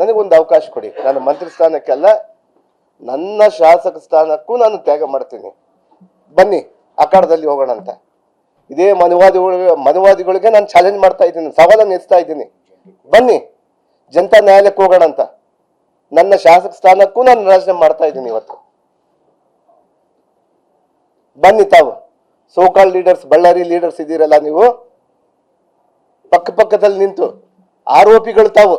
ನನಗೊಂದು ಅವಕಾಶ ಕೊಡಿ. ನಾನು ಮಂತ್ರಿ ಸ್ಥಾನಕ್ಕೆಲ್ಲ, ನನ್ನ ಶಾಸಕ ಸ್ಥಾನಕ್ಕೂ ನಾನು ತ್ಯಾಗ ಮಾಡ್ತೀನಿ. ಬನ್ನಿ ಅಖಾಡದಲ್ಲಿ ಹೋಗೋಣ ಅಂತ. ಇದೇ ಮನುವಾದಿಗಳಿಗೆ ನಾನು ಚಾಲೆಂಜ್ ಮಾಡ್ತಾ ಇದ್ದೀನಿ, ಸವಾಲನ್ನು ಎತ್ತಾ ಇದ್ದೀನಿ. ಬನ್ನಿ ಜನತಾ ನ್ಯಾಯಾಲಯಕ್ಕೆ ಹೋಗೋಣ ಅಂತ. ನನ್ನ ಶಾಸಕ ಸ್ಥಾನಕ್ಕೂ ನಾನು ರಾಜೀನಾಮೆ ಮಾಡ್ತಾ ಇದ್ದೀನಿ ಇವತ್ತು. ಬನ್ನಿ ತಾವು ಸೋಕಾಲ್ ಲೀಡರ್ಸ್, ಬಳ್ಳಾರಿ ಲೀಡರ್ಸ್ ಇದ್ದೀರಲ್ಲ, ನೀವು ಪಕ್ಕದಲ್ಲಿ ನಿಂತು ಆರೋಪಿಗಳು ತಾವು,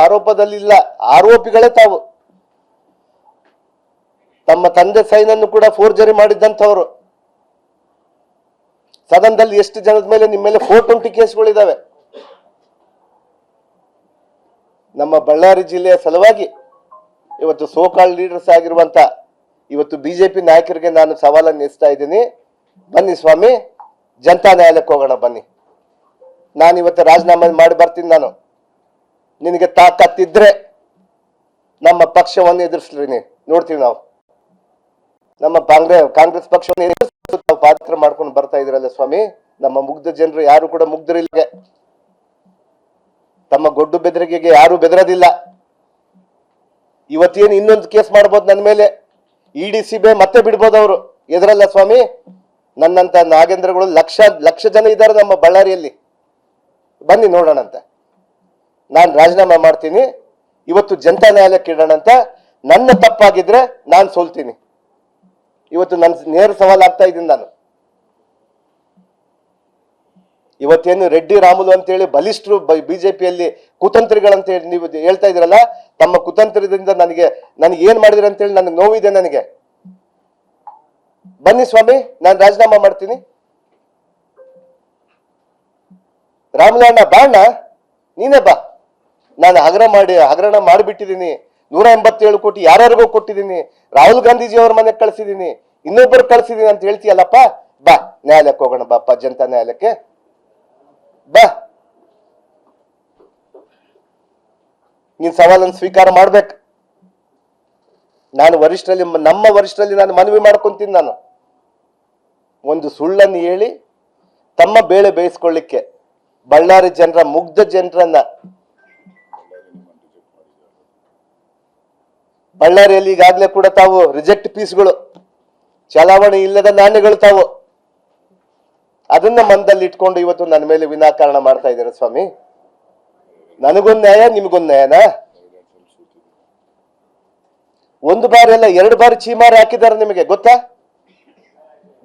ಆರೋಪದಲ್ಲಿಲ್ಲ, ಆರೋಪಿಗಳೇ ತಾವು. ತಮ್ಮ ತಂದೆ ಸೈನನ್ನು ಕೂಡ ಫೋರ್ಜರಿ ಮಾಡಿದ್ದಂಥವ್ರು. ಸದನದಲ್ಲಿ ಎಷ್ಟು ಜನದ ಮೇಲೆ ನಿಮ್ಮ ಮೇಲೆ 420 ಕೇಸ್ಗಳಿದ್ದಾವೆ. ನಮ್ಮ ಬಳ್ಳಾರಿ ಜಿಲ್ಲೆಯ ಸಲುವಾಗಿ ಇವತ್ತು ಸೋಕಾಲ್ ಲೀಡರ್ಸ್ ಆಗಿರುವಂತ ಇವತ್ತು ಬಿಜೆಪಿ ನಾಯಕರಿಗೆ ನಾನು ಸವಾಲನ್ನು ಎಸ್ತಾ ಇದ್ದೀನಿ. ಬನ್ನಿ ಸ್ವಾಮಿ, ಜನತಾ ನ್ಯಾಯಾಲಯಕ್ಕೆ ಹೋಗೋಣ. ಬನ್ನಿ, ನಾನು ಇವತ್ತು ರಾಜೀನಾಮೆ ಮಾಡಿ ಬರ್ತೀನಿ. ನಾನು ನಿನಗೆ ತಾಕತ್ತಿದ್ರೆ ನಮ್ಮ ಪಕ್ಷವನ್ನು ಎದುರಿಸ್ಲಿ, ನೋಡ್ತೀವಿ ನಾವು. ನಮ್ಮ ಕಾಂಗ್ರೆಸ್ ಪಕ್ಷವನ್ನು ಪಾತ್ರ ಮಾಡ್ಕೊಂಡು ಬರ್ತಾ ಇದ್ರಲ್ಲ ಸ್ವಾಮಿ. ನಮ್ಮ ಮುಗ್ಧ ಜನರು ಯಾರು ಕೂಡ ಮುಗ್ಧರಿಲ್ಲ. ತಮ್ಮ ಗೊಡ್ಡು ಬೆದರಿಕೆಗೆ ಯಾರು ಬೆದರೋದಿಲ್ಲ. ಇವತ್ತೇನು ಇನ್ನೊಂದು ಕೇಸ್ ಮಾಡ್ಬೋದು ನನ್ನ ಮೇಲೆ, ಇಡಿ ಸಿಬಿಐ ಮತ್ತೆ ಬಿಡ್ಬೋದು ಅವರು. ಎದುರಲ್ಲ ಸ್ವಾಮಿ. ನನ್ನಂತ ನಾಗೇಂದ್ರಗಳು ಲಕ್ಷ ಜನ ಇದ್ದಾರೆ ನಮ್ಮ ಬಳ್ಳಾರಿಯಲ್ಲಿ. ಬನ್ನಿ ನೋಡೋಣ ಅಂತ. ನಾನು ರಾಜೀನಾಮೆ ಮಾಡ್ತೀನಿ. ಇವತ್ತು ಜನತಾ ನ್ಯಾಯಾಲಯಕ್ಕೆ ಇಡೋಣ ಅಂತ. ನನ್ನ ತಪ್ಪಾಗಿದ್ರೆ ನಾನು ಸೋಲ್ತೀನಿ. ಇವತ್ತು ನನ್ನ ನೇರ ಸವಾಲ್ ಆಗ್ತಾ ಇದ್ದೀನಿ ನಾನು. ಇವತ್ತೇನು ರೆಡ್ಡಿ ರಾಮುಲು ಅಂತೇಳಿ ಬಲಿಷ್ಠರು ಬಿಜೆಪಿಯಲ್ಲಿ ಕುತಂತ್ರಿಗಳಂತ ಹೇಳಿ ನೀವು ಹೇಳ್ತಾ ಇದ್ರಲ್ಲ, ತಮ್ಮ ಕುತಂತ್ರದಿಂದ ನನಗೆ ಏನ್ ಮಾಡಿದ್ರಿ ಅಂತೇಳಿ ನನಗೆ ನೋವಿದೆ. ನನಗೆ ಬನ್ನಿ ಸ್ವಾಮಿ, ನಾನು ರಾಜೀನಾಮೆ ಮಾಡ್ತೀನಿ. ರಾಮುಲು ಅಣ್ಣ ಬಾ ಅಣ್ಣ, ನೀನೇ ಬಾ. ನಾನು ಹಗರಣ ಮಾಡಿಬಿಟ್ಟಿದ್ದೀನಿ. 187 ಕೋಟಿ ಯಾರ್ಯಾರಿಗೋ ಕೊಟ್ಟಿದ್ದೀನಿ. ರಾಹುಲ್ ಗಾಂಧೀಜಿ ಅವ್ರ ಮನೆಗೆ ಕಳ್ಸಿದ್ದೀನಿ, ಇನ್ನೊಬ್ಬರು ಕಳ್ಸಿದ್ದೀನಿ ಅಂತ ಹೇಳ್ತೀಯಲ್ಲಪ್ಪ. ಬಾ ನ್ಯಾಯಾಲಯಕ್ಕೆ ಹೋಗೋಣ. ಬಾಪ್ಪ ಜನತಾ ನ್ಯಾಯಾಲಯಕ್ಕೆ ಬಾ. ನೀನ್ ಸವಾಲನ್ನು ಸ್ವೀಕಾರ ಮಾಡ್ಬೇಕು. ನಾನು ನಮ್ಮ ವರಿಷ್ಠರಲ್ಲಿ ನಾನು ಮನವಿ ಮಾಡ್ಕೊಂತೀನಿ. ನಾನು ಒಂದು ಸುಳ್ಳನ್ನು ಹೇಳಿ ತಮ್ಮ ಬೇಳೆ ಬೇಯಿಸ್ಕೊಳ್ಳಿಕ್ಕೆ ಬಳ್ಳಾರಿ ಜನರ ಮುಗ್ಧ ಜನರನ್ನ, ಬಳ್ಳಾರಿಯಲ್ಲಿ ಈಗಾಗಲೇ ಕೂಡ ತಾವು ರಿಜೆಕ್ಟ್ ಪೀಸ್ಗಳು, ಚಲಾವಣೆ ಇಲ್ಲದ ನಾಣ್ಯಗಳು ತಾವು ಅದನ್ನ ಮನದಲ್ಲಿ ಇಟ್ಕೊಂಡು ಇವತ್ತು ನನ್ನ ಮೇಲೆ ವಿನಾಕಾರಣ ಮಾಡ್ತಾ ಇದ್ದಾರೆ ಸ್ವಾಮಿ. ನನಗೊಂದು ನ್ಯಾಯ, ನಿಮಗೊಂದು ನ್ಯಾಯನಾ? ಒಂದು ಬಾರಿ ಅಲ್ಲ, 2 ಬಾರಿ ಚೀಮಾರಿ ಹಾಕಿದ್ದಾರೆ ನಿಮಗೆ ಗೊತ್ತಾ?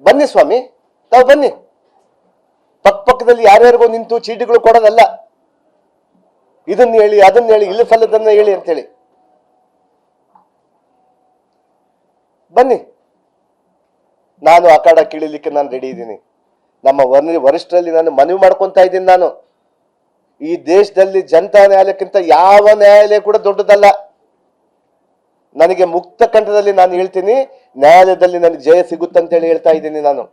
ಬನ್ನಿ ಸ್ವಾಮಿ, ತಾವು ಬನ್ನಿ. ಪಕ್ಕದಲ್ಲಿ ಯಾರ್ಯಾರಿಗೋ ನಿಂತು ಚೀಟಿಗಳು ಕೊಡೋದಲ್ಲ. ಇದನ್ನ ಹೇಳಿ, ಅದನ್ನ ಹೇಳಿ, ಇಲ್ಲಿ ಫಲದನ್ನ ಹೇಳಿ ಅಂತೇಳಿ. ಬನ್ನಿ, ನಾನು ಅಖಾಡ ಕೀಳಲಿಕ್ಕೆ ನಾನು ರೆಡಿ ಇದ್ದೀನಿ. ನಮ್ಮ ವರಿಷ್ಠರಲ್ಲಿ ನಾನು ಮನವಿ ಮಾಡ್ಕೊಂತ ಇದ್ದೀನಿ. ನಾನು ಈ ದೇಶದಲ್ಲಿ ಜನತಾ ನ್ಯಾಯಾಲಯಕ್ಕಿಂತ ಯಾವ ನ್ಯಾಯಾಲಯ ಕೂಡ ದೊಡ್ಡದಲ್ಲ. ನನಗೆ ಮುಕ್ತ ಕಂಠದಲ್ಲಿ ನಾನು ಹೇಳ್ತೀನಿ, ನ್ಯಾಯಾಲಯದಲ್ಲಿ ನನಗೆ ಜಯ ಸಿಗುತ್ತಂತೇಳಿ ಹೇಳ್ತಾ ಇದ್ದೀನಿ ನಾನು.